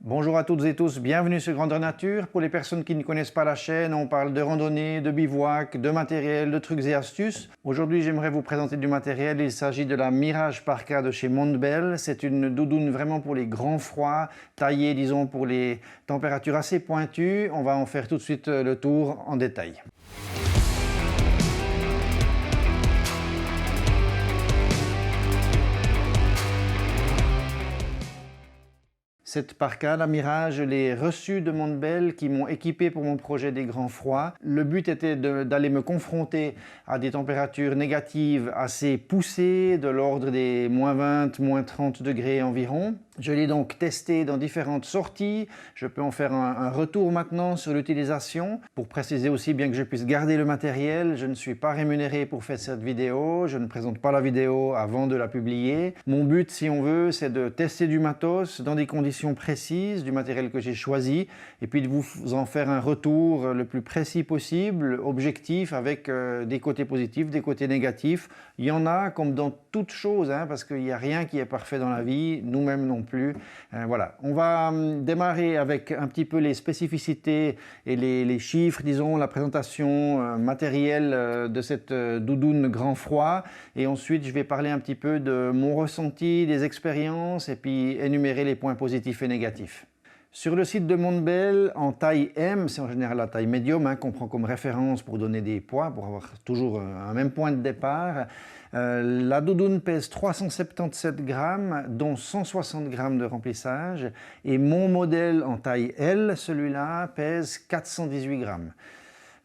Bonjour à toutes et tous, bienvenue sur Grandeur Nature. Pour les personnes qui ne connaissent pas la chaîne, on parle de randonnée, de bivouac, de matériel, de trucs et astuces. Aujourd'hui, j'aimerais vous présenter du matériel. Il s'agit de la Mirage Parka de chez Montbell. C'est une doudoune vraiment pour les grands froids, taillée disons pour les températures assez pointues. On va en faire tout de suite le tour en détail. Cette parka, la Mirage, je l'ai reçue de Montbell qui m'ont équipé pour mon projet des grands froids. Le but était d'aller me confronter à des températures négatives assez poussées, de l'ordre des -20, -30 degrés environ. Je l'ai donc testé dans différentes sorties. Je peux en faire un retour maintenant sur l'utilisation. Pour préciser aussi, bien que je puisse garder le matériel, je ne suis pas rémunéré pour faire cette vidéo. Je ne présente pas la vidéo avant de la publier. Mon but, si on veut, c'est de tester du matos dans des conditions précises, du matériel que j'ai choisi, et puis de vous en faire un retour le plus précis possible, objectif, avec des côtés positifs, des côtés négatifs. Il y en a, comme dans toute chose, parce qu'il n'y a rien qui est parfait dans la vie, nous-mêmes non plus. Voilà, on va démarrer avec un petit peu les spécificités et les chiffres, disons, la présentation matérielle de cette doudoune grand froid, et ensuite je vais parler un petit peu de mon ressenti, des expériences, et puis énumérer les points positifs et négatifs. Sur le site de Montbell, en taille M, c'est en général la taille médium qu'on prend comme référence pour donner des poids, pour avoir toujours un même point de départ. La doudoune pèse 377 grammes, dont 160 grammes de remplissage, et mon modèle en taille L, celui-là, pèse 418 grammes.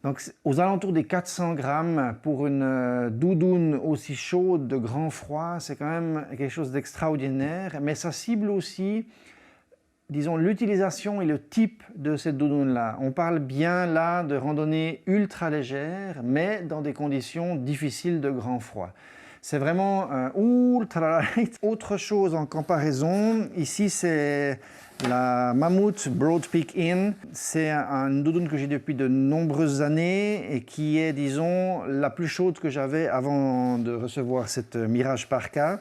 Donc aux alentours des 400 grammes pour une doudoune aussi chaude de grand froid, c'est quand même quelque chose d'extraordinaire, mais ça cible aussi, disons, l'utilisation et le type de cette doudoune-là. On parle bien là de randonnée ultra légère, mais dans des conditions difficiles de grand froid. C'est vraiment ultra light. Autre chose en comparaison, ici c'est la Mammut Broad Peak Inn. C'est une doudoune que j'ai depuis de nombreuses années et qui est, disons, la plus chaude que j'avais avant de recevoir cette Mirage Parka.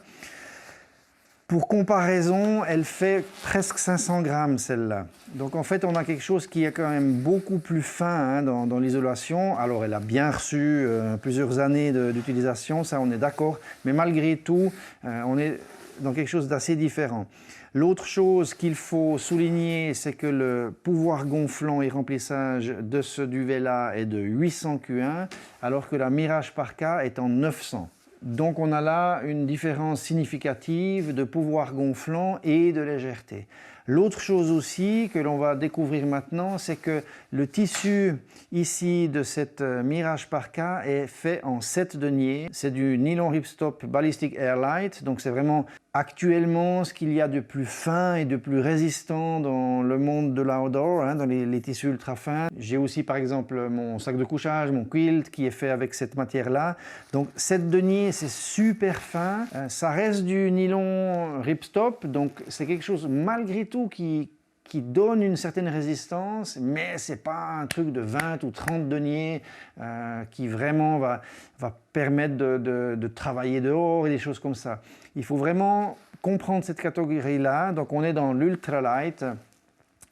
Pour comparaison, elle fait presque 500 grammes celle-là. Donc en fait, on a quelque chose qui est quand même beaucoup plus fin dans l'isolation. Alors elle a bien reçu plusieurs années d'utilisation, ça on est d'accord. Mais malgré tout, on est dans quelque chose d'assez différent. L'autre chose qu'il faut souligner, c'est que le pouvoir gonflant et remplissage de ce duvet-là est de 800 Q1, alors que la Mirage Parka est en 900. Donc on a là une différence significative de pouvoir gonflant et de légèreté. L'autre chose aussi que l'on va découvrir maintenant, c'est que le tissu ici de cette Mirage Parka est fait en 7 deniers. C'est du nylon ripstop Ballistic Airlight, donc c'est vraiment actuellement ce qu'il y a de plus fin et de plus résistant dans le monde de l'outdoor, dans les tissus ultra fins. J'ai aussi par exemple mon sac de couchage, mon quilt qui est fait avec cette matière-là. Donc 7 deniers, c'est super fin. Ça reste du nylon ripstop, donc c'est quelque chose malgré tout qui donne une certaine résistance, mais ce n'est pas un truc de 20 ou 30 deniers qui vraiment va permettre de travailler dehors et des choses comme ça. Il faut vraiment comprendre cette catégorie-là. Donc on est dans l'ultralight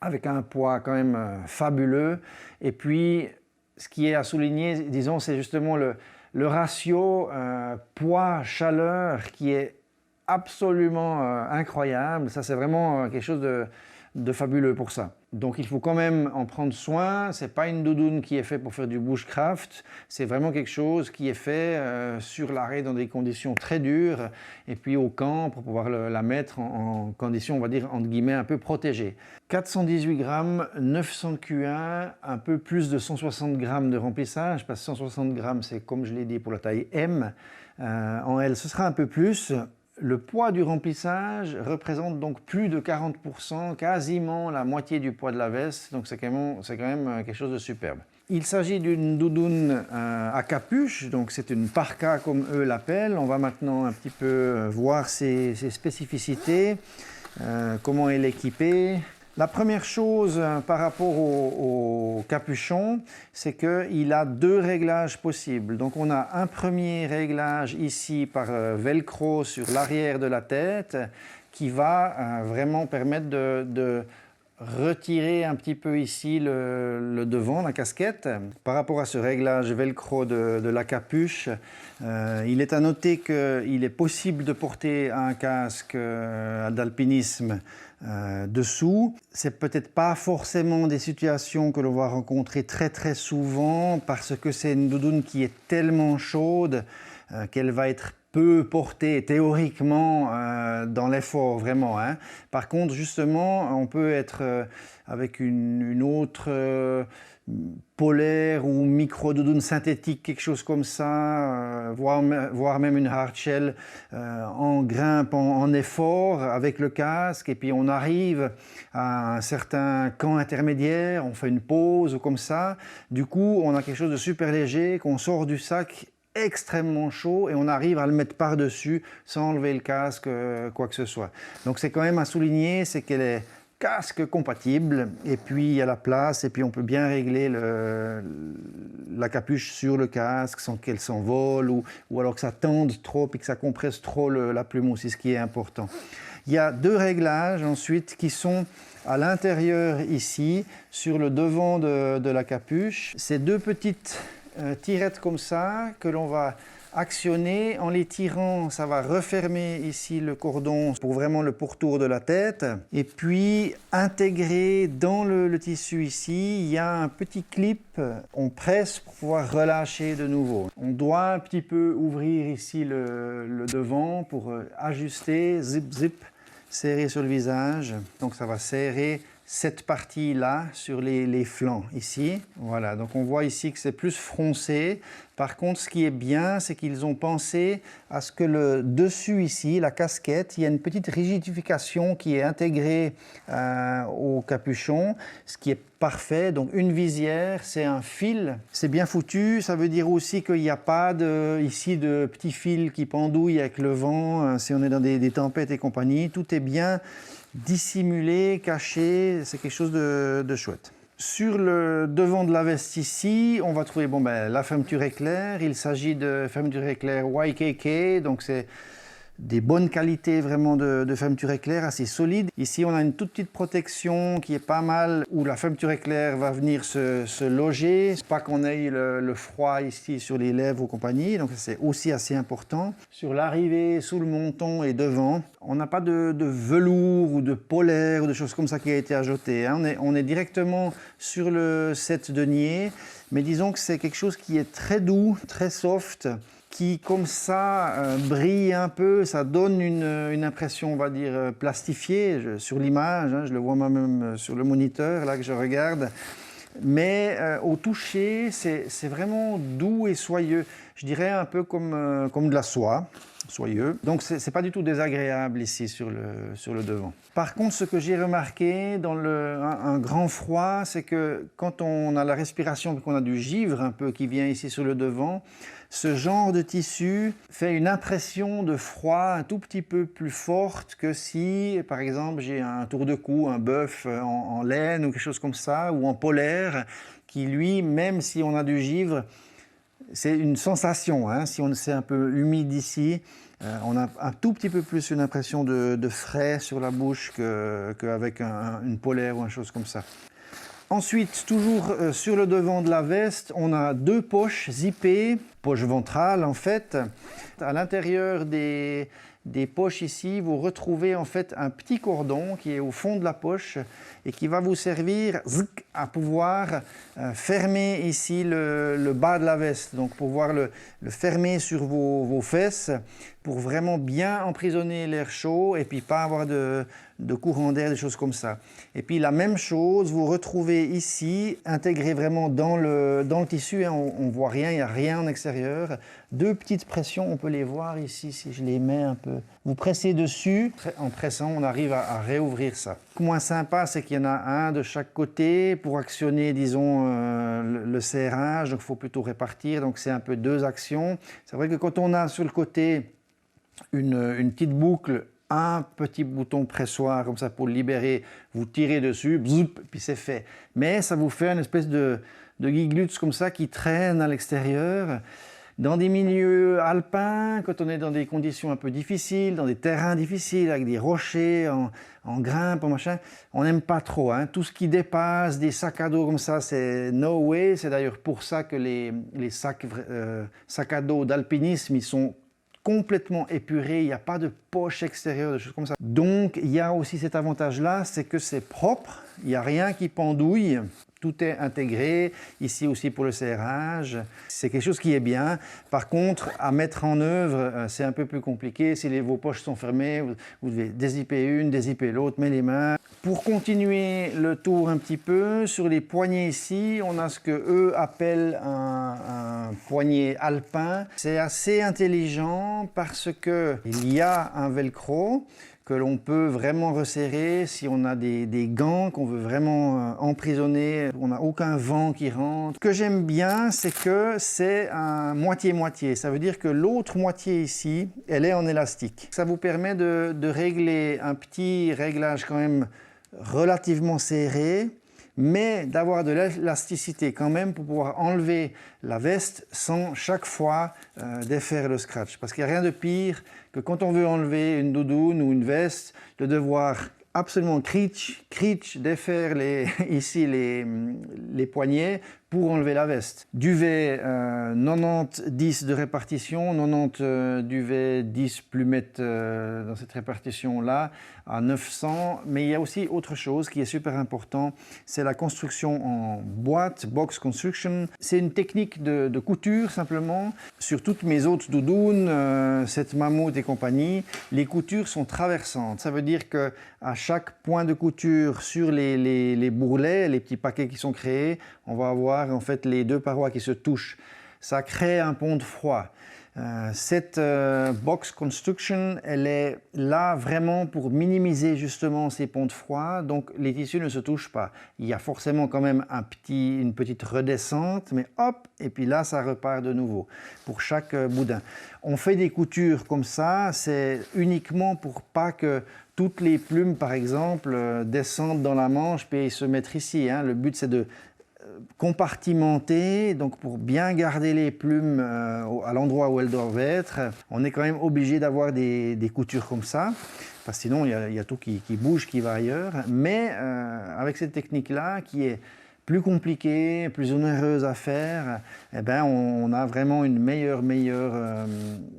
avec un poids quand même fabuleux. Et puis ce qui est à souligner, disons, c'est justement le ratio poids-chaleur qui est absolument incroyable. Ça, c'est vraiment quelque chose de fabuleux pour ça. Donc il faut quand même en prendre soin. C'est pas une doudoune qui est faite pour faire du bushcraft. C'est vraiment quelque chose qui est fait sur l'arrêt dans des conditions très dures et puis au camp pour pouvoir la mettre en conditions, on va dire, entre guillemets, un peu protégées. 418 grammes, 900 Q1, un peu plus de 160 grammes de remplissage, parce que 160 grammes, c'est comme je l'ai dit pour la taille M. En L, ce sera un peu plus. Le poids du remplissage représente donc plus de 40%, quasiment la moitié du poids de la veste, donc c'est quand même quelque chose de superbe. Il s'agit d'une doudoune à capuche, donc c'est une parka comme eux l'appellent. On va maintenant un petit peu voir ses spécificités, comment elle est équipée. La première chose par rapport au capuchon, c'est qu'il a 2 réglages possibles. Donc on a un premier réglage ici par velcro sur l'arrière de la tête qui va vraiment permettre de retirer un petit peu ici le devant, la casquette. Par rapport à ce réglage velcro de la capuche, il est à noter qu'il est possible de porter un casque d'alpinisme dessous. C'est peut-être pas forcément des situations que l'on va rencontrer très souvent parce que c'est une doudoune qui est tellement chaude qu'elle va être peu portée théoriquement dans l'effort vraiment. Hein. Par contre, justement, on peut être avec une autre polaire ou micro-doudoune synthétique, quelque chose comme ça, voire même une hardshell en grimpe, en effort avec le casque, et puis on arrive à un certain camp intermédiaire, on fait une pause ou comme ça. Du coup, on a quelque chose de super léger qu'on sort du sac extrêmement chaud et on arrive à le mettre par-dessus sans enlever le casque, quoi que ce soit. Donc c'est quand même à souligner, c'est qu'elle est casque compatible et puis il y a la place et puis on peut bien régler la capuche sur le casque sans qu'elle s'envole ou alors que ça tende trop et que ça compresse trop la plume aussi, ce qui est important. Il y a deux réglages ensuite qui sont à l'intérieur ici, sur le devant de la capuche. Ces deux petites tirettes comme ça que l'on va actionner. En les tirant, ça va refermer ici le cordon pour vraiment le pourtour de la tête. Et puis, intégré dans le tissu ici, il y a un petit clip. On presse pour pouvoir relâcher de nouveau. On doit un petit peu ouvrir ici le devant pour ajuster, zip, serrer sur le visage. Donc ça va serrer cette partie-là sur les flancs ici. Voilà, donc on voit ici que c'est plus froncé. Par contre, ce qui est bien, c'est qu'ils ont pensé à ce que le dessus ici, la casquette, il y a une petite rigidification qui est intégrée au capuchon, ce qui est parfait. Donc une visière, c'est un fil, c'est bien foutu. Ça veut dire aussi qu'il n'y a pas ici de petits fils qui pendouillent avec le vent, si on est dans des tempêtes et compagnie. Tout est bien dissimulé, caché, c'est quelque chose de chouette. Sur le devant de la veste ici, on va trouver la fermeture éclair. Il s'agit de fermeture éclair YKK, donc c'est des bonnes qualités vraiment de fermeture éclair, assez solide. Ici, on a une toute petite protection qui est pas mal, où la fermeture éclair va venir se loger. Pas qu'on ait le froid ici sur les lèvres ou compagnie, donc c'est aussi assez important. Sur l'arrivée, sous le menton et devant, on n'a pas de velours ou de polaire ou de choses comme ça qui a été ajouté. Hein. On est directement sur le set denier, mais disons que c'est quelque chose qui est très doux, très soft, qui comme ça brille un peu, ça donne une impression, on va dire, plastifiée sur l'image, hein, je le vois moi-même sur le moniteur là que je regarde, mais au toucher, c'est vraiment doux et soyeux, je dirais un peu comme de la soie, soyeux. Donc c'est pas du tout désagréable ici sur le devant. Par contre, ce que j'ai remarqué dans un grand froid, c'est que quand on a la respiration et qu'on a du givre un peu qui vient ici sur le devant, ce genre de tissu fait une impression de froid un tout petit peu plus forte que si, par exemple, j'ai un tour de cou, un bœuf en laine ou quelque chose comme ça, ou en polaire, qui lui, même si on a du givre, c'est une sensation, hein. Si c'est un peu humide ici, on a un tout petit peu plus une impression de frais sur la bouche qu'avec une polaire ou une chose comme ça. Ensuite, toujours sur le devant de la veste, on a deux poches zippées, poche ventrale en fait. À l'intérieur des poches ici, vous retrouvez en fait un petit cordon qui est au fond de la poche et qui va vous servir à pouvoir fermer ici le bas de la veste, donc pouvoir le fermer sur vos fesses pour vraiment bien emprisonner l'air chaud et puis pas avoir de courant d'air, des choses comme ça. Et puis la même chose, vous retrouvez ici, intégré vraiment dans le tissu, hein, on ne voit rien, il n'y a rien en extérieur. Deux petites pressions, on peut les voir ici, si je les mets un peu. Vous pressez dessus, en pressant, on arrive à réouvrir ça. Ce qui est moins sympa, c'est qu'il y en a un de chaque côté pour actionner, disons, le serrage, donc il faut plutôt répartir, donc c'est un peu deux actions. C'est vrai que quand on a sur le côté une petite boucle, un petit bouton pressoir comme ça pour le libérer, vous tirez dessus, bzoup, puis c'est fait. Mais ça vous fait une espèce de giglutz comme ça qui traîne à l'extérieur. Dans des milieux alpins, quand on est dans des conditions un peu difficiles, dans des terrains difficiles, avec des rochers, en grimpe, en machin, on n'aime pas trop. Hein. Tout ce qui dépasse des sacs à dos comme ça, c'est no way. C'est d'ailleurs pour ça que les sacs à dos d'alpinisme, ils sont complètement épuré, il n'y a pas de poche extérieure, de choses comme ça. Donc il y a aussi cet avantage-là, c'est que c'est propre, il n'y a rien qui pendouille, tout est intégré, ici aussi pour le serrage, c'est quelque chose qui est bien. Par contre, à mettre en œuvre, c'est un peu plus compliqué, si vos poches sont fermées, vous devez dézipper une, dézipper l'autre, mettre les mains. Pour continuer le tour un petit peu, sur les poignets ici, on a ce que eux appellent un poignet alpin. C'est assez intelligent parce qu'il y a un velcro que l'on peut vraiment resserrer si on a des gants qu'on veut vraiment emprisonner, on n'a aucun vent qui rentre. Ce que j'aime bien, c'est que c'est un moitié-moitié. Ça veut dire que l'autre moitié ici, elle est en élastique. Ça vous permet de régler un petit réglage quand même relativement serré, mais d'avoir de l'élasticité quand même pour pouvoir enlever la veste sans chaque fois défaire le scratch. Parce qu'il n'y a rien de pire que quand on veut enlever une doudoune ou une veste, de devoir absolument défaire ici les poignets pour enlever la veste. Duvet 90-10 de répartition, 90 duvet 10 plumettes dans cette répartition-là à 900. Mais il y a aussi autre chose qui est super important, c'est la construction en boîte, box construction. C'est une technique de couture simplement. Sur toutes mes autres doudounes, cette mammouth et compagnie, les coutures sont traversantes. Ça veut dire que à chaque point de couture sur les bourrelets, les petits paquets qui sont créés, on va avoir en fait les deux parois qui se touchent. Ça crée un pont de froid. Cette box construction, elle est là vraiment pour minimiser justement ces ponts de froid, donc les tissus ne se touchent pas. Il y a forcément quand même une petite redescente, mais hop, et puis là ça repart de nouveau pour chaque boudin. On fait des coutures comme ça, c'est uniquement pour pas que toutes les plumes par exemple descendent dans la manche puis se mettre ici. Hein. Le but c'est de compartimenter, donc pour bien garder les plumes à l'endroit où elles doivent être, on est quand même obligé d'avoir des coutures comme ça, parce que sinon il y a tout qui bouge, qui va ailleurs. Mais avec cette technique-là, qui est plus compliquée, plus onéreuse à faire, eh ben on a vraiment une meilleure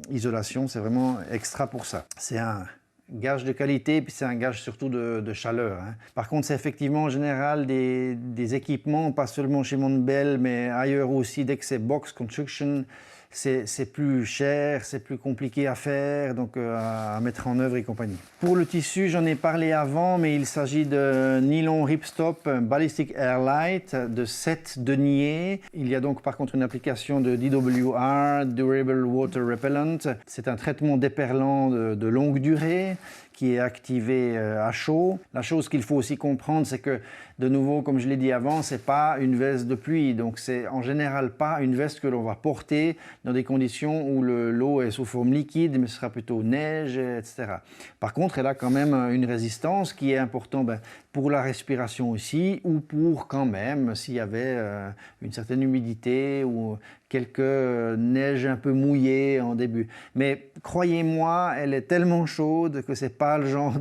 isolation, c'est vraiment extra pour ça. C'est un gage de qualité, puis c'est un gage surtout de chaleur. Hein. Par contre, c'est effectivement en général des équipements, pas seulement chez Montbell, mais ailleurs aussi, dès que c'est box construction, c'est plus cher, c'est plus compliqué à faire, donc à mettre en œuvre et compagnie. Pour le tissu, j'en ai parlé avant, mais il s'agit de nylon ripstop Ballistic Airlight de 7 deniers. Il y a donc par contre une application de DWR, Durable Water Repellent. C'est un traitement déperlant de longue durée qui est activé à chaud. La chose qu'il faut aussi comprendre, c'est que, de nouveau, comme je l'ai dit avant, c'est pas une veste de pluie, donc c'est en général pas une veste que l'on va porter dans des conditions où l'eau est sous forme liquide, mais ce sera plutôt neige, etc. Par contre, elle a quand même une résistance qui est importante pour la respiration aussi, ou pour quand même, s'il y avait une certaine humidité ou quelques neiges un peu mouillées en début. Mais croyez-moi, elle est tellement chaude que c'est pas le genre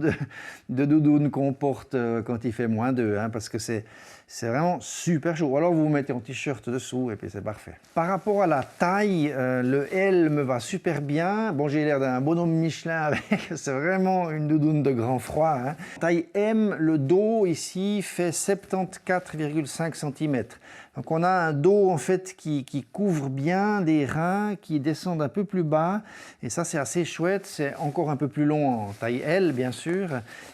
de doudoune qu'on porte quand il fait -2, hein, parce que c'est vraiment super chaud. Alors vous vous mettez en t-shirt dessous et puis c'est parfait. Par rapport à la taille, le L me va super bien. Bon, j'ai l'air d'un bonhomme Michelin avec, c'est vraiment une doudoune de grand froid. Hein. Taille M, le dos ici fait 74,5 cm. Donc on a un dos en fait qui couvre bien des reins qui descendent un peu plus bas, et ça c'est assez chouette. C'est encore un peu plus long en taille L bien sûr,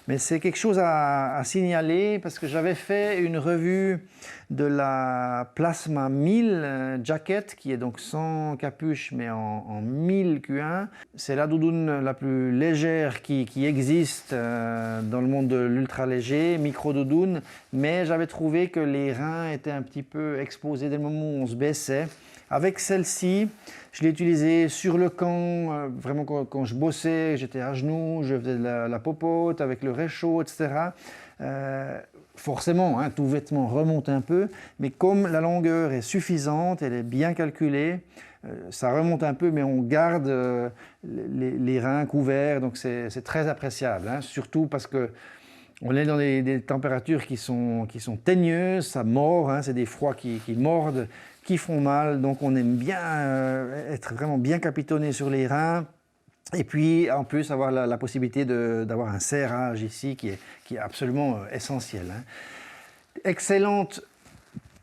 mais c'est quelque chose à signaler parce que j'avais fait une revue de la Plasma 1000 jacket qui est donc sans capuche mais en 1000 Q1. C'est la doudoune la plus légère qui existe dans le monde de l'ultra léger, micro doudoune, mais j'avais trouvé que les reins étaient un petit peu exposés dès le moment où on se baissait. Avec celle-ci, je l'ai utilisée sur le camp, vraiment quand je bossais, j'étais à genoux, je faisais de la popote avec le réchaud, etc. forcément, hein, tout vêtement remonte un peu, mais comme la longueur est suffisante, elle est bien calculée, ça remonte un peu, mais on garde les reins couverts, donc c'est très appréciable, hein, surtout parce que on est dans des températures qui sont teigneuses, ça mord, hein, c'est des froids qui mordent, qui font mal, donc on aime bien être vraiment bien capitonné sur les reins. Et puis en plus avoir la possibilité d'avoir un serrage ici qui est absolument essentiel, hein. Excellente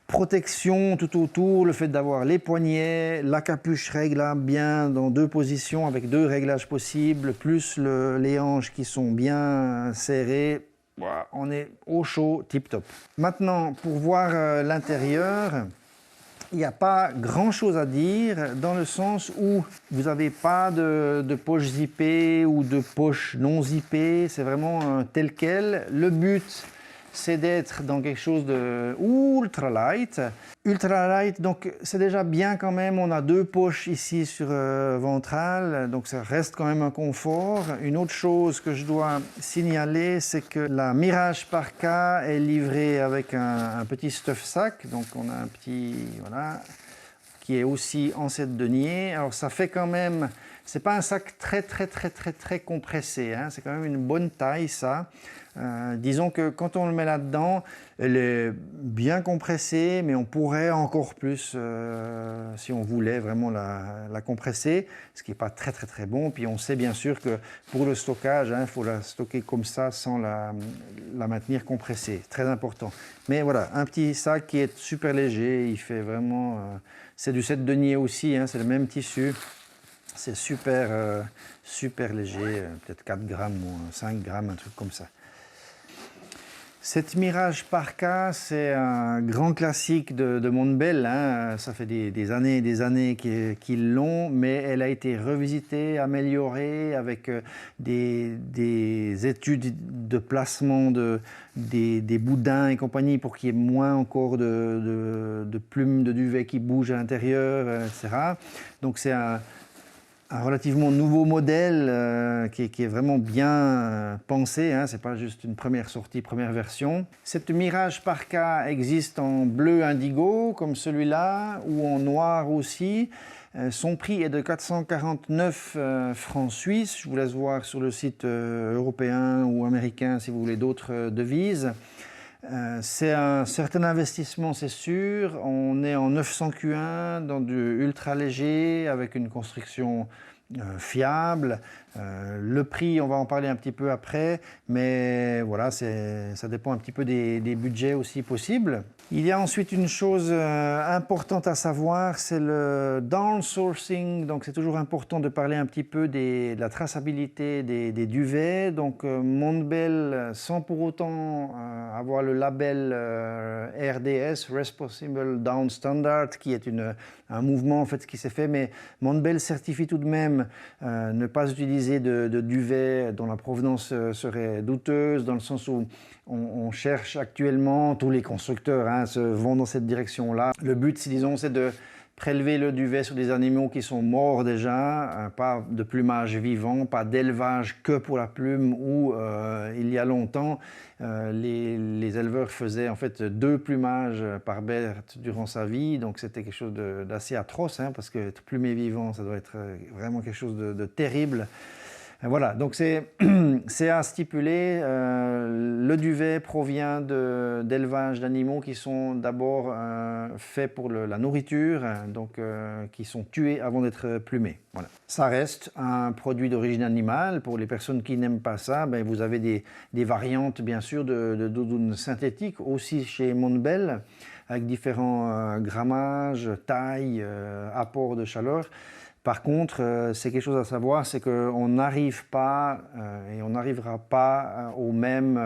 protection tout autour, le fait d'avoir les poignets, la capuche réglable bien dans 2 positions avec 2 réglages possibles, plus les hanches qui sont bien serrées, voilà, on est au chaud, tip top. Maintenant pour voir l'intérieur, il n'y a pas grand chose à dire dans le sens où vous n'avez pas de poche zippée ou de poche non zippée, c'est vraiment tel quel. Le but c'est d'être dans quelque chose de ultra light. Ultra light, donc c'est déjà bien quand même, on a 2 poches ici sur ventrale, donc ça reste quand même un confort. Une autre chose que je dois signaler, c'est que la Mirage Parka est livrée avec un petit stuff sac, donc on a un petit, voilà, qui est aussi en 7 deniers. Alors ça fait quand même, c'est pas un sac très compressé, hein, c'est quand même une bonne taille ça. Disons que quand on le met là-dedans, elle est bien compressée, mais on pourrait encore plus, si on voulait vraiment la compresser, ce qui n'est pas très bon. Puis on sait bien sûr que pour le stockage, il faut la stocker comme ça sans la maintenir compressée, très important. Mais voilà, un petit sac qui est super léger, il fait vraiment, c'est du 7 deniers aussi, hein, c'est le même tissu. C'est super léger, peut-être 4 grammes ou 5 grammes, un truc comme ça. Cette Mirage Parka, c'est un grand classique de Montbell, hein. Ça fait des années et des années qu'ils l'ont, mais elle a été revisitée, améliorée avec des études de placement des boudins et compagnie pour qu'il y ait moins encore de plumes de duvet qui bougent à l'intérieur, etc. Donc c'est un relativement nouveau modèle qui est vraiment bien pensé, hein. C'est pas juste une première sortie, première version. Cette Mirage Parka existe en bleu indigo comme celui-là ou en noir aussi. Son prix est de 449 francs suisses. Je vous laisse voir sur le site européen ou américain si vous voulez d'autres devises. C'est un certain investissement, c'est sûr. On est en 900 Q1 dans du ultra léger avec une construction fiable. Le prix, on va en parler un petit peu après, mais voilà, ça dépend un petit peu des budgets aussi possibles. Il y a ensuite une chose importante à savoir, c'est le downsourcing. Donc c'est toujours important de parler un petit peu de la traçabilité des duvets. Donc Montbell, sans pour autant avoir le label RDS, Responsible Down Standard, qui est un mouvement en fait qui s'est fait, mais Montbell certifie tout de même ne pas utiliser de duvet dont la provenance serait douteuse, dans le sens où on cherche actuellement, tous les constructeurs se vont dans cette direction-là. Le but, disons, c'est de prélever le duvet sur des animaux qui sont morts déjà, pas de plumage vivant, pas d'élevage que pour la plume, où il y a longtemps, les éleveurs faisaient en fait 2 plumages par bête durant sa vie, donc c'était quelque chose d'assez atroce, hein, parce que être plumé vivant, ça doit être vraiment quelque chose de terrible. Voilà, donc c'est à stipuler, le duvet provient d'élevage d'animaux qui sont d'abord faits pour la nourriture, donc qui sont tués avant d'être plumés. Voilà. Ça reste un produit d'origine animale. Pour les personnes qui n'aiment pas ça, ben, vous avez des variantes bien sûr de doudounes synthétiques aussi chez Montbell, avec différents grammages, tailles, apports de chaleur. Par contre, c'est quelque chose à savoir, c'est qu'on n'arrive pas et on n'arrivera pas au même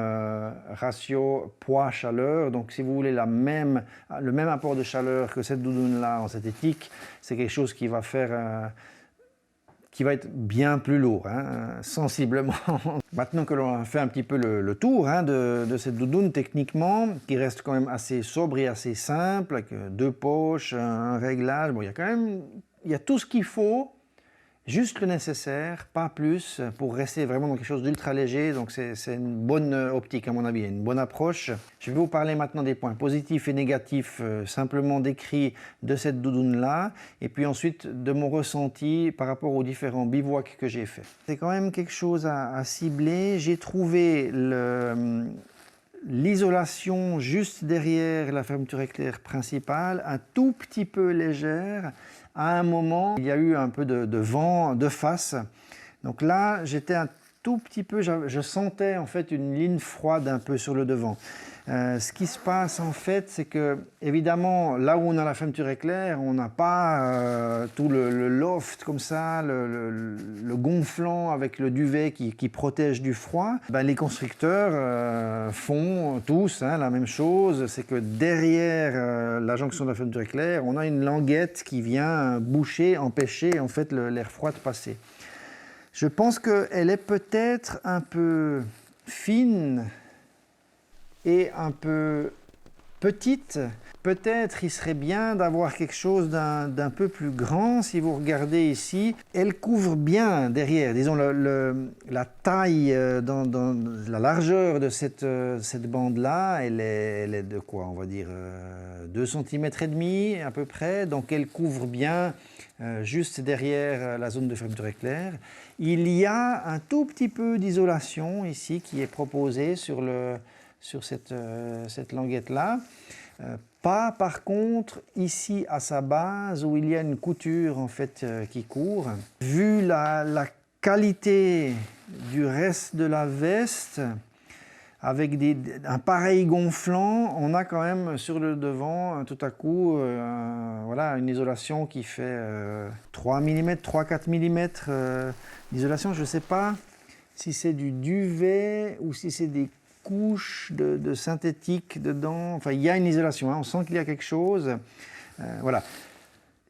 ratio poids-chaleur. Donc si vous voulez le même apport de chaleur que cette doudoune-là en synthétique, c'est quelque chose qui va être bien plus lourd, hein, sensiblement. Maintenant que l'on a fait un petit peu le tour de cette doudoune techniquement, qui reste quand même assez sobre et assez simple, avec 2 poches, un réglage, bon, il y a tout ce qu'il faut, Juste le nécessaire, pas plus, pour rester vraiment dans quelque chose d'ultra léger. Donc c'est une bonne optique à mon avis, une bonne approche. Je vais vous parler maintenant des points positifs et négatifs simplement décrits de cette doudoune-là. Et puis ensuite de mon ressenti par rapport aux différents bivouacs que j'ai faits. C'est quand même quelque chose à cibler. J'ai trouvé l'isolation juste derrière la fermeture éclair principale un tout petit peu légère. À un moment, il y a eu un peu de vent de face. Donc là, j'étais un tout petit peu, je sentais en fait une ligne froide un peu sur le devant. Ce qui se passe en fait, c'est que évidemment, là où on a la fermeture éclair, on n'a pas tout le loft comme ça, le gonflant avec le duvet qui protège du froid. Ben, les constructeurs font tous la même chose, c'est que derrière la jonction de la fermeture éclair, on a une languette qui vient boucher, empêcher en fait l'air froid de passer. Je pense qu'elle est peut-être un peu fine et un peu petite. Peut-être il serait bien d'avoir quelque chose d'un peu plus grand. Si vous regardez ici, elle couvre bien derrière. Disons la taille, dans la largeur de cette bande-là, elle est de quoi? On va dire 2 cm et demi à peu près. Donc elle couvre bien juste derrière la zone de fermeture éclair. Il y a un tout petit peu d'isolation ici qui est proposée sur cette languette-là. Pas par contre ici à sa base où il y a une couture en fait qui court. Vu la qualité du reste de la veste, avec un pareil gonflant, on a quand même sur le devant tout à coup voilà, une isolation qui fait 3 mm, 3-4 mm d'isolation. Je ne sais pas si c'est du duvet ou si c'est des couches de synthétique dedans. Enfin, il y a une isolation, on sent qu'il y a quelque chose. Voilà.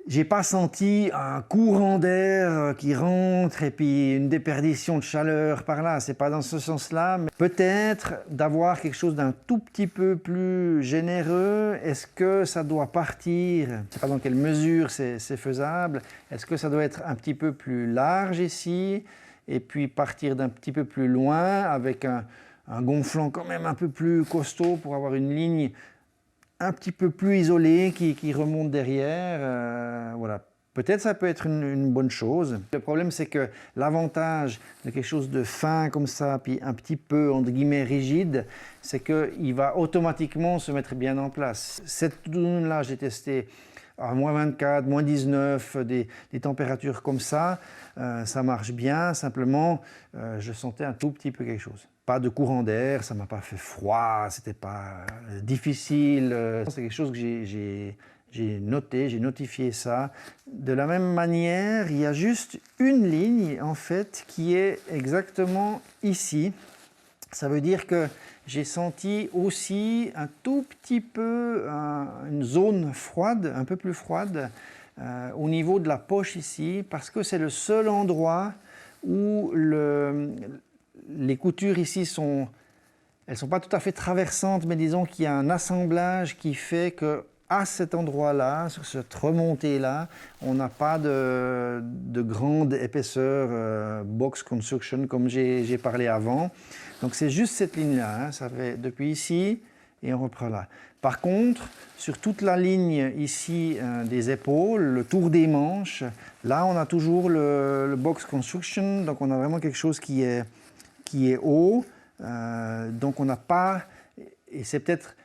J'ai pas senti un courant d'air qui rentre et puis une déperdition de chaleur par là. C'est pas dans ce sens-là. Mais peut-être d'avoir quelque chose d'un tout petit peu plus généreux. Est-ce que ça doit partir? Je sais pas dans quelle mesure c'est faisable. Est-ce que ça doit être un petit peu plus large ici et puis partir d'un petit peu plus loin avec un gonflant quand même un peu plus costaud pour avoir une ligne un petit peu plus isolée qui remonte derrière. Voilà. Peut-être ça peut être une bonne chose. Le problème, c'est que l'avantage de quelque chose de fin comme ça, puis un petit peu, entre guillemets, rigide, c'est qu'il va automatiquement se mettre bien en place. Cette doudoune-là, j'ai testé à moins 24, moins 19, des températures comme ça marche bien. Simplement, je sentais un tout petit peu quelque chose. Pas de courant d'air, ça ne m'a pas fait froid, c'était pas difficile. C'est quelque chose que j'ai noté, j'ai notifié ça. De la même manière, il y a juste une ligne en fait qui est exactement ici. Ça veut dire que j'ai senti aussi un tout petit peu une zone froide, un peu plus froide, au niveau de la poche ici, parce que c'est le seul endroit où les coutures ici elles ne sont pas tout à fait traversantes, mais disons qu'il y a un assemblage qui fait que à cet endroit-là, sur cette remontée-là, on n'a pas de grande épaisseur box construction comme j'ai parlé avant. Donc c'est juste cette ligne-là, ça fait depuis ici et on reprend là. Par contre, sur toute la ligne ici des épaules, le tour des manches, là on a toujours le box construction, donc on a vraiment quelque chose qui est haut, donc on n'a pas, et c'est peut-être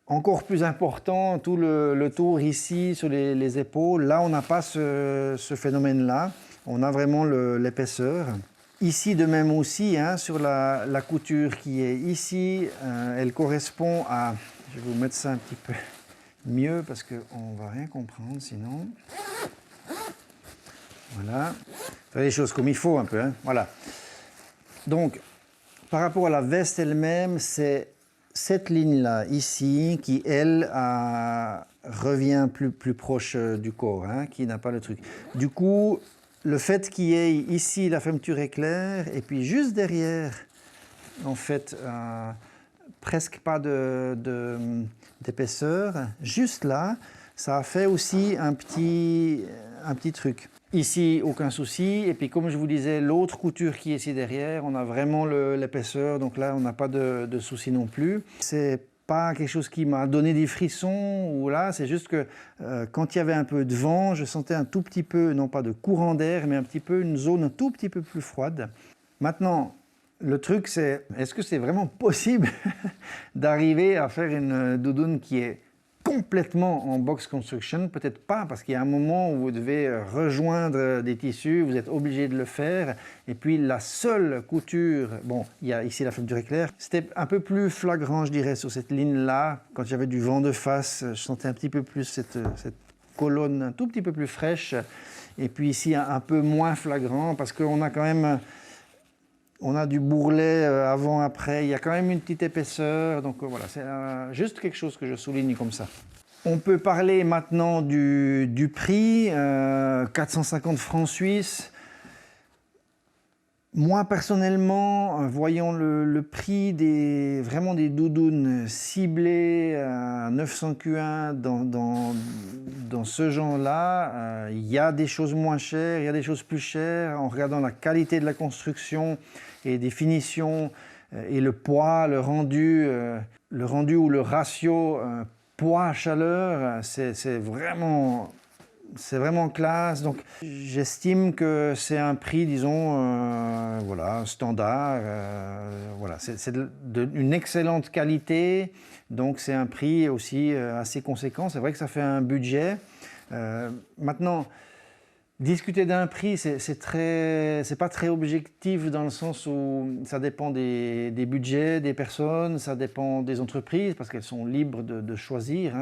encore plus important, tout le tour ici sur les épaules, là on n'a pas ce phénomène-là, on a vraiment l'épaisseur. Ici de même aussi, sur la couture qui est ici, elle correspond à, je vais vous mettre ça un petit peu mieux parce qu'on ne va rien comprendre sinon. Voilà, faire les choses comme il faut un peu, voilà. Donc, par rapport à la veste elle-même, c'est cette ligne-là, ici, qui, elle, revient plus proche du corps, qui n'a pas le truc. Du coup, le fait qu'il y ait ici la fermeture éclair, et puis juste derrière, en fait, presque pas d'épaisseur, juste là, ça a fait aussi un petit truc. Ici, aucun souci. Et puis, comme je vous disais, l'autre couture qui est ici derrière, on a vraiment l'épaisseur. Donc là, on n'a pas de souci non plus. C'est pas quelque chose qui m'a donné des frissons, ou là, c'est juste que quand il y avait un peu de vent, je sentais un tout petit peu, non pas de courant d'air, mais un petit peu une zone un tout petit peu plus froide. Maintenant, le truc, c'est, est-ce que c'est vraiment possible d'arriver à faire une doudoune qui est complètement en box construction? Peut-être pas, parce qu'il y a un moment où vous devez rejoindre des tissus, vous êtes obligé de le faire. Et puis la seule couture, bon, il y a ici la fermeture éclair, c'était un peu plus flagrant, je dirais, sur cette ligne-là. Quand j'avais du vent de face, je sentais un petit peu plus cette colonne un tout petit peu plus fraîche. Et puis ici, un peu moins flagrant, parce qu'on a quand même... On a du bourrelet avant-après, il y a quand même une petite épaisseur, donc voilà, c'est juste quelque chose que je souligne comme ça. On peut parler maintenant du prix, 450 francs suisses. Moi personnellement, voyant le prix vraiment des doudounes ciblées à 900 Q1 dans ce genre-là, il y a des choses moins chères, il y a des choses plus chères. En regardant la qualité de la construction et des finitions et le poids, le rendu ou le ratio poids-chaleur, c'est vraiment classe. Donc j'estime que c'est un prix, disons, voilà, standard. Voilà, c'est une excellente qualité, donc c'est un prix aussi assez conséquent. C'est vrai que ça fait un budget. Maintenant, discuter d'un prix, c'est pas très objectif dans le sens où ça dépend des budgets des personnes, ça dépend des entreprises parce qu'elles sont libres de choisir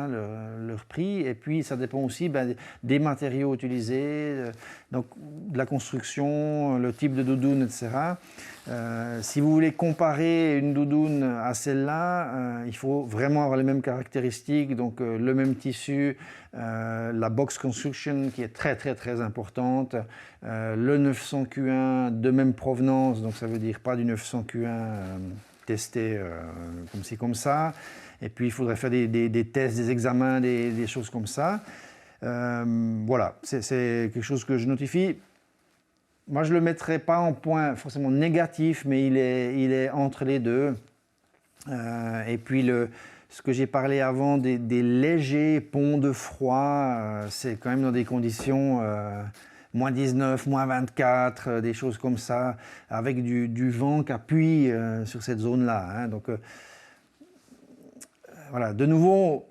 leur prix, et puis ça dépend aussi des matériaux utilisés, donc de la construction, le type de doudoune, etc. Si vous voulez comparer une doudoune à celle-là, il faut vraiment avoir les mêmes caractéristiques, donc le même tissu, la box construction qui est très importante, le 900 Q1 de même provenance, donc ça veut dire pas du 900 Q1 testé comme ci comme ça, et puis il faudrait faire des tests, des examens, des choses comme ça. Voilà, c'est quelque chose que je notifie. Moi, je ne le mettrai pas en point forcément négatif, mais il est entre les deux. Et puis, ce que j'ai parlé avant des légers ponts de froid, c'est quand même dans des conditions moins 19, moins 24, des choses comme ça, avec du vent qui appuie sur cette zone-là. Hein. Donc, voilà, de nouveau,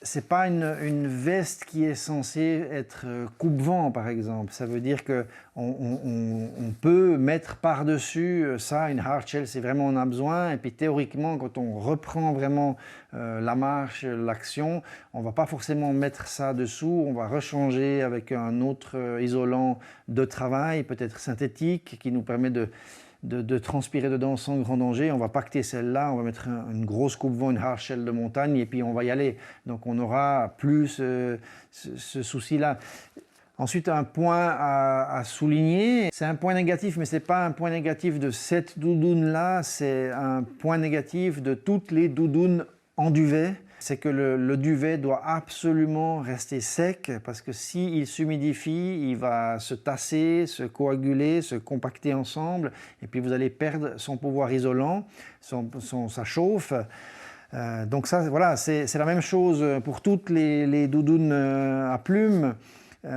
c'est pas une veste qui est censée être coupe-vent, par exemple. Ça veut dire qu'on peut mettre par-dessus ça une hard shell si vraiment on a besoin. Et puis théoriquement, quand on reprend vraiment la marche, l'action, on va pas forcément mettre ça dessous. On va rechanger avec un autre isolant de travail, peut-être synthétique, qui nous permet de transpirer dedans sans grand danger. On va pacter celle-là, on va mettre une grosse coupe-vent, une hard shell de montagne, et puis on va y aller. Donc on n'aura plus ce souci-là. Ensuite, un point à souligner, c'est un point négatif, mais ce n'est pas un point négatif de cette doudoune-là, c'est un point négatif de toutes les doudounes en duvet. C'est que le duvet doit absolument rester sec, parce que s'il s'humidifie, il va se tasser, se coaguler, se compacter ensemble, et puis vous allez perdre son pouvoir isolant, sa chauffe. Donc ça, voilà, c'est la même chose pour toutes les doudounes à plumes. Il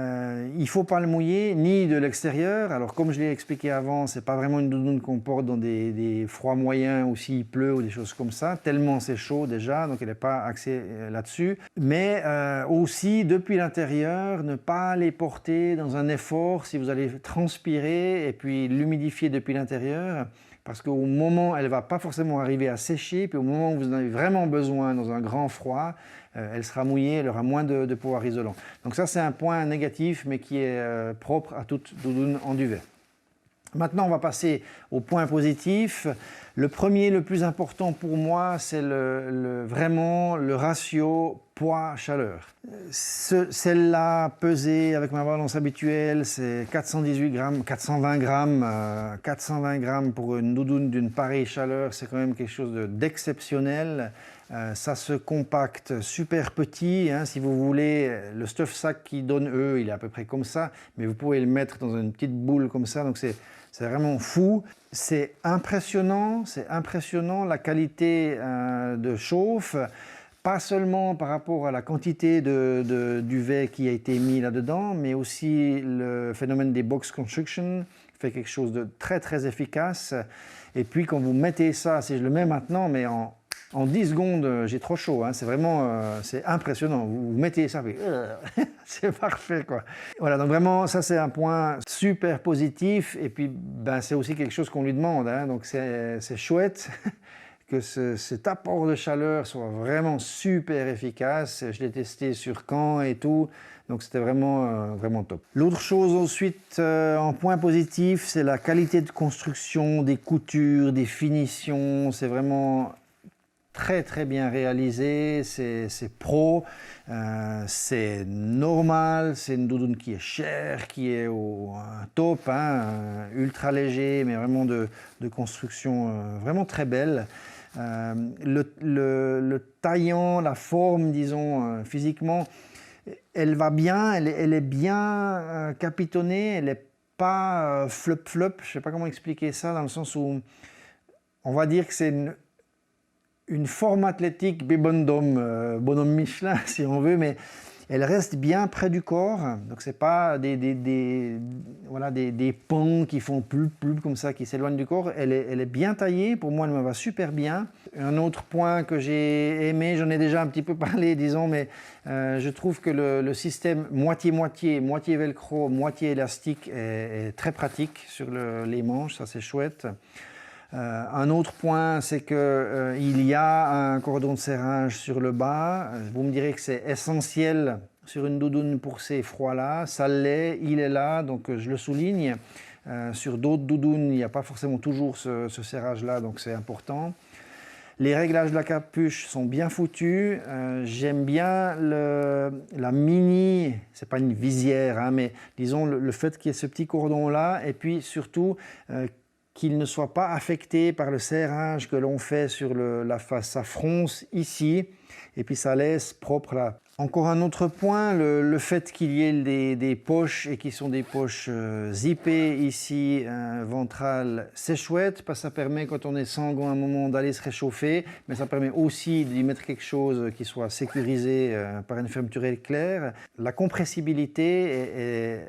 ne faut pas le mouiller, ni de l'extérieur. Alors comme je l'ai expliqué avant, ce n'est pas vraiment une doudoune qu'on porte dans des froids moyens ou s'il pleut ou des choses comme ça, tellement c'est chaud déjà, donc elle n'est pas axée là-dessus. Mais aussi, depuis l'intérieur, ne pas les porter dans un effort si vous allez transpirer et puis l'humidifier depuis l'intérieur. Parce qu'au moment, elle ne va pas forcément arriver à sécher, puis au moment où vous en avez vraiment besoin dans un grand froid, elle sera mouillée, elle aura moins de pouvoir isolant. Donc ça, c'est un point négatif, mais qui est propre à toute doudoune en duvet. Maintenant, on va passer au point positif. Le premier, le plus important pour moi, c'est vraiment le ratio poids-chaleur. Celle-là, pesée avec ma balance habituelle, c'est 418 grammes, 420 grammes. 420 grammes pour une doudoune d'une pareille chaleur, c'est quand même quelque chose d'exceptionnel. Ça se compacte super petit, hein, si vous voulez. Le stuff sack qu'ils donnent eux, il est à peu près comme ça, mais vous pouvez le mettre dans une petite boule comme ça, donc c'est vraiment fou. C'est impressionnant la qualité de chauffe, pas seulement par rapport à la quantité de duvet qui a été mis là-dedans, mais aussi le phénomène des box construction fait quelque chose de très très efficace. Et puis quand vous mettez ça, si je le mets maintenant, mais en 10 secondes, j'ai trop chaud, hein. C'est vraiment c'est impressionnant. Vous mettez ça, c'est parfait, quoi. Voilà, donc vraiment, ça c'est un point super positif. Et puis, ben, c'est aussi quelque chose qu'on lui demande, hein. Donc c'est chouette que cet apport de chaleur soit vraiment super efficace. Je l'ai testé sur Caen et tout. Donc c'était vraiment, vraiment top. L'autre chose ensuite, en point positif, c'est la qualité de construction, des coutures, des finitions. C'est vraiment très très bien réalisé, c'est pro, c'est normal, c'est une doudoune qui est chère, qui est au top, hein, ultra léger, mais vraiment de construction vraiment très belle. Le taillant, la forme, disons, physiquement, elle va bien, elle est bien capitonnée, elle n'est pas flop-flop, je ne sais pas comment expliquer ça, dans le sens où on va dire que c'est une forme athlétique Bibendum, bonhomme Michelin si on veut, mais elle reste bien près du corps, donc c'est pas voilà, des pans qui font plus comme ça, qui s'éloignent du corps. Elle est bien taillée, pour moi elle me va super bien. Un autre point que j'ai aimé, j'en ai déjà un petit peu parlé disons, mais je trouve que le système moitié-moitié, moitié velcro, moitié élastique est très pratique sur les manches, ça c'est chouette. Un autre point, c'est qu'il y a un cordon de serrage sur le bas. Vous me direz que c'est essentiel sur une doudoune pour ces froids-là. Ça l'est, il est là, donc je le souligne. Sur d'autres doudounes, il n'y a pas forcément toujours ce serrage-là, donc c'est important. Les réglages de la capuche sont bien foutus. J'aime bien la mini, c'est pas une visière, hein, mais disons le fait qu'il y ait ce petit cordon-là, et puis surtout qu'il ne soit pas affecté par le serrage que l'on fait sur la face. Ça fronce ici et puis ça laisse propre là. Encore un autre point, le fait qu'il y ait des poches et qui sont des poches zippées ici, ventrales, c'est chouette parce que ça permet quand on est sanguin à un moment d'aller se réchauffer, mais ça permet aussi d'y mettre quelque chose qui soit sécurisé par une fermeture éclair. La compressibilité est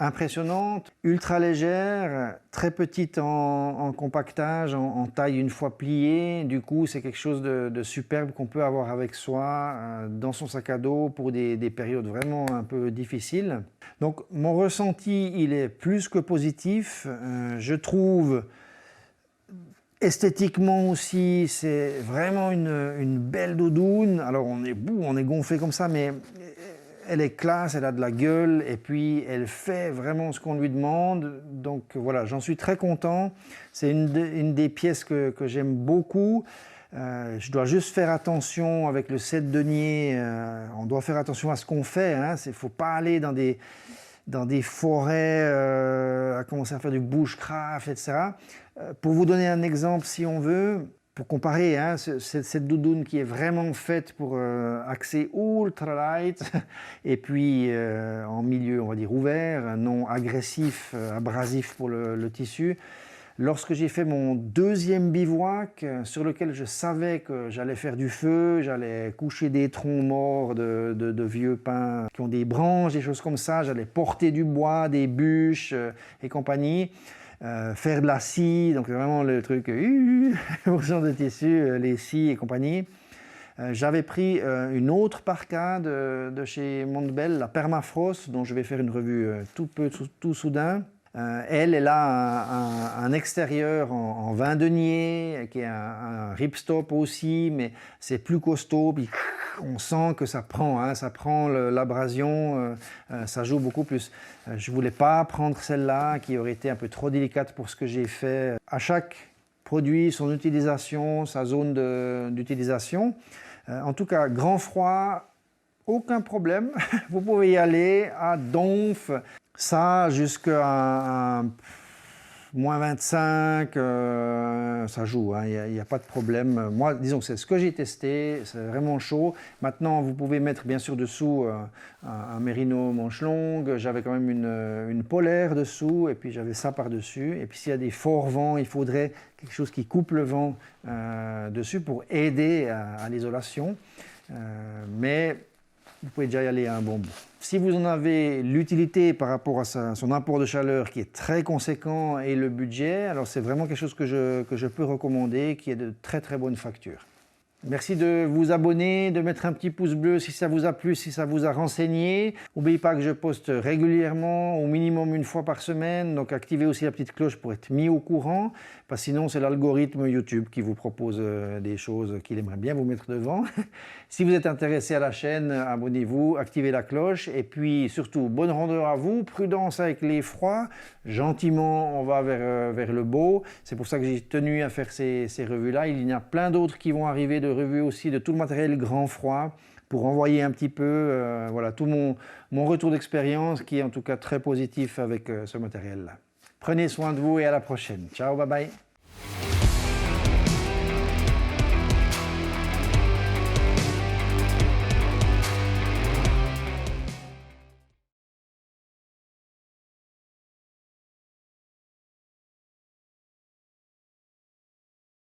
impressionnante, ultra légère, très petite en compactage, en taille une fois pliée. Du coup, c'est quelque chose de superbe qu'on peut avoir avec soi dans son sac à dos pour des périodes vraiment un peu difficiles. Donc, mon ressenti, il est plus que positif. Je trouve esthétiquement aussi, c'est vraiment une belle doudoune. Alors, on est gonflé comme ça, mais elle est classe, elle a de la gueule et puis elle fait vraiment ce qu'on lui demande. Donc voilà, j'en suis très content. C'est une des pièces que j'aime beaucoup. Je dois juste faire attention avec le 7 deniers. On doit faire attention à ce qu'on fait. Il ne faut pas aller dans des forêts, à commencer à faire du bushcraft, etc. Pour vous donner un exemple, si on veut, pour comparer, hein, cette doudoune qui est vraiment faite pour accès ultra light et puis en milieu, on va dire, ouvert, non agressif, abrasif pour le tissu. Lorsque j'ai fait mon deuxième bivouac, sur lequel je savais que j'allais faire du feu, j'allais coucher des troncs morts de vieux pins qui ont des branches, des choses comme ça, j'allais porter du bois, des bûches et compagnie. Faire de la scie, donc vraiment le truc pour ce genre de tissu, les scies et compagnie. J'avais pris une autre parka de chez Montbell, la Permafrost, dont je vais faire une revue tout soudain. Elle a un extérieur en 20 deniers, qui est un ripstop aussi, mais c'est plus costaud, puis on sent que ça prend l'abrasion, ça joue beaucoup plus. Je ne voulais pas prendre celle-là, qui aurait été un peu trop délicate pour ce que j'ai fait. À chaque produit, son utilisation, sa zone d'utilisation. En tout cas, grand froid, aucun problème, vous pouvez y aller à donf. Ça, jusqu'à moins 25, ça joue, hein, il n'y a pas de problème. Moi, disons que c'est ce que j'ai testé, c'est vraiment chaud. Maintenant, vous pouvez mettre bien sûr dessous un mérino manche longue. J'avais quand même une polaire dessous et puis j'avais ça par-dessus. Et puis s'il y a des forts vents, il faudrait quelque chose qui coupe le vent dessus pour aider à l'isolation. Mais vous pouvez déjà y aller à un bon bout. Si vous en avez l'utilité par rapport à son apport de chaleur qui est très conséquent et le budget, alors c'est vraiment quelque chose que je peux recommander, qui est de très très bonne facture. Merci de vous abonner, de mettre un petit pouce bleu si ça vous a plu, si ça vous a renseigné. N'oubliez pas que je poste régulièrement, au minimum une fois par semaine, donc activez aussi la petite cloche pour être mis au courant, parce que sinon c'est l'algorithme YouTube qui vous propose des choses qu'il aimerait bien vous mettre devant. Si vous êtes intéressé à la chaîne, abonnez-vous, activez la cloche, et puis surtout, bonne randonnée à vous, prudence avec les froids, gentiment on va vers le beau. C'est pour ça que j'ai tenu à faire ces revues-là. Il y en a plein d'autres qui vont arriver, de revues aussi de tout le matériel grand froid pour envoyer un petit peu voilà, tout mon retour d'expérience qui est en tout cas très positif avec ce matériel-là. Prenez soin de vous et à la prochaine. Ciao, bye bye.